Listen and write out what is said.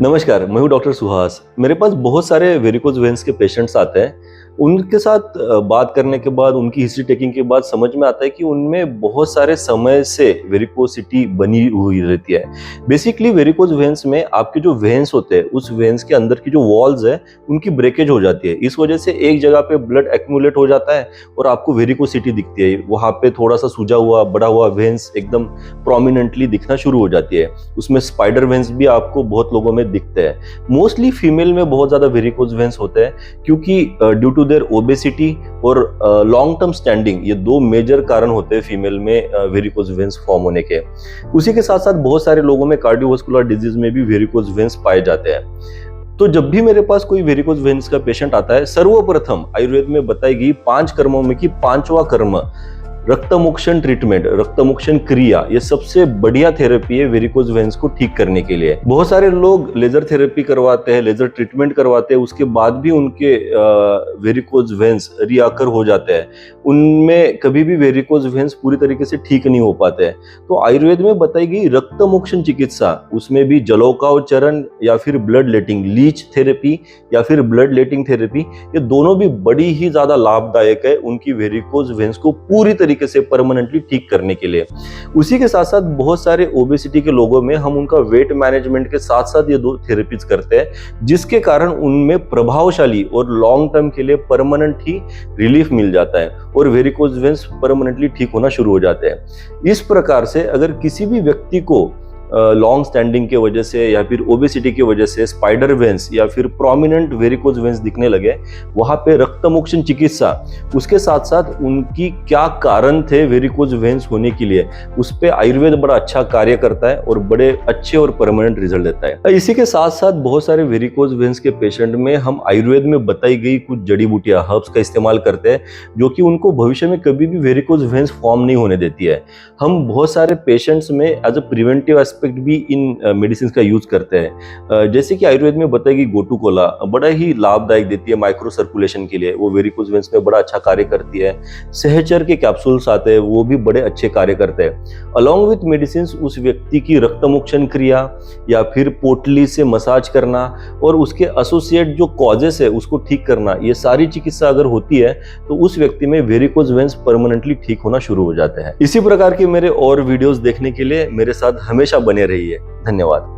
नमस्कार, मैं हूँ डॉक्टर सुहास। मेरे पास बहुत सारे वेरिकोज वेन्स के पेशेंट्स आते हैं। उनके साथ बात करने के बाद, उनकी हिस्ट्री टेकिंग के बाद समझ में आता है कि उनमें बहुत सारे समय से वेरिकोसिटी बनी हुई रहती है। बेसिकली वेरिकोज वेन्स में आपके जो वेन्स होते हैं, उस वेन्स के अंदर की जो वॉल्स है, उनकी ब्रेकेज हो जाती है। इस वजह से एक जगह पे ब्लड एक्यूमुलेट हो जाता है और आपको वेरिकोसिटी दिखती है। वहाँ पे थोड़ा सा सूजा हुआ, बड़ा हुआ वेन्स एकदम प्रोमिनेंटली दिखना शुरू हो जाती है। उसमें स्पाइडर वेन्स भी आपको बहुत लोगों में दिखते हैं। मोस्टली फीमेल में बहुत ज्यादा वेरिकोज वेन्स होते हैं, क्योंकि ड्यू टू देयर ओबेसिटी और लॉन्ग टर्म स्टैंडिंग, ये दो मेजर कारण होते हैं फीमेल में वेरिकोज वेन्स फॉर्म होने के। उसी के साथ साथ बहुत सारे लोगों में कार्डियोवास्कुलर डिजीज में भी वेरिकोज वेन्स पाए जाते हैं। तो जब भी मेरे पास कोई वेरिकोज वेन्स का पेशेंट आता है, सर्वप्रथम आयुर्वेद में बताई गई 5 कर्मों में कि 5वां कर्म रक्तमोक्षण ट्रीटमेंट, रक्तमोक्षण क्रिया, ये सबसे बढ़िया थेरेपी है वेरिकोज वेन्स को ठीक करने के लिए। बहुत सारे लोग लेजर थेरेपी करवाते हैं, लेजर ट्रीटमेंट करवाते हैं, उसके बाद भी उनके वेरिकोज वेन्स रिआकर हो जाते हैं। उनमें कभी भी वेरिकोज वेन्स पूरी तरीके से ठीक नहीं हो पाते हैं। तो आयुर्वेद में बताई गई रक्तमोक्षण चिकित्सा, उसमें भी जलोकाव चरण या फिर ब्लड लेटिंग, लीच थेरेपी या फिर ब्लड लेटिंग थेरेपी, ये दोनों भी बड़ी ही ज्यादा लाभदायक है उनकी वेरिकोज वेन्स को पूरी तरीके से परमानेंटली ठीक करने के लिए। उसी के साथ साथ बहुत सारे ओबेसिटी के लोगों में हम उनका वेट मैनेजमेंट के साथ साथ ये दो थेरेपीज करते हैं, जिसके कारण उनमें प्रभावशाली और लॉन्ग टर्म के लिए परमानेंट ही रिलीफ मिल जाता है और वेरिकोज वेन्स परमानेंटली ठीक होना शुरू हो जाते हैं। इस प्रकार से अगर किसी भी व्यक्ति को लॉन्ग स्टैंडिंग के वजह से या फिर ओबेसिटी की वजह से स्पाइडर वेन्स या फिर प्रोमिनेंट वेरिकोज वेन्स दिखने लगे, वहां पे रक्तमोक्षण चिकित्सा, उसके साथ साथ उनकी क्या कारण थे वेरिकोज वेन्स होने के लिए, उस पे आयुर्वेद बड़ा अच्छा कार्य करता है और बड़े अच्छे और परमानेंट रिजल्ट देता है। इसी के साथ साथ बहुत सारे वेरिकोज वेन्स के पेशेंट में हम आयुर्वेद में बताई गई कुछ जड़ी बूटियां, हर्ब्स का इस्तेमाल करते हैं, जो कि उनको भविष्य में कभी भी वेरिकोज वेन्स फॉर्म नहीं होने देती है। हम बहुत सारे पेशेंट्स में एज अ प्रिवेंटिव एस्पेक्ट भी इन मेडिसिन का यूज करते हैं। जैसे कि आयुर्वेद में बताएगी गोटू कोला बड़ा ही लाभदायक देती है माइक्रो सर्कुलेशन के लिए, वो वेरिकोज वेन्स में बड़ा अच्छा कार्य करती है। सहचर के कैप्सूल्स आते हैं, वो भी बड़े अच्छे कार्य करते हैं। अलॉन्ग विथ मेडिसिन उस व्यक्ति की रक्तमोक्षण क्रिया या फिर पोटली से मसाज करना और उसके एसोसिएट जो कॉजेस है उसको ठीक करना, ये सारी चिकित्सा अगर होती है तो उस व्यक्ति में वेरिकोज वेन्स परमानेंटली ठीक होना शुरू हो जाते हैं। इसी प्रकार के मेरे और वीडियोस देखने के लिए मेरे साथ हमेशा बने रहिए। धन्यवाद।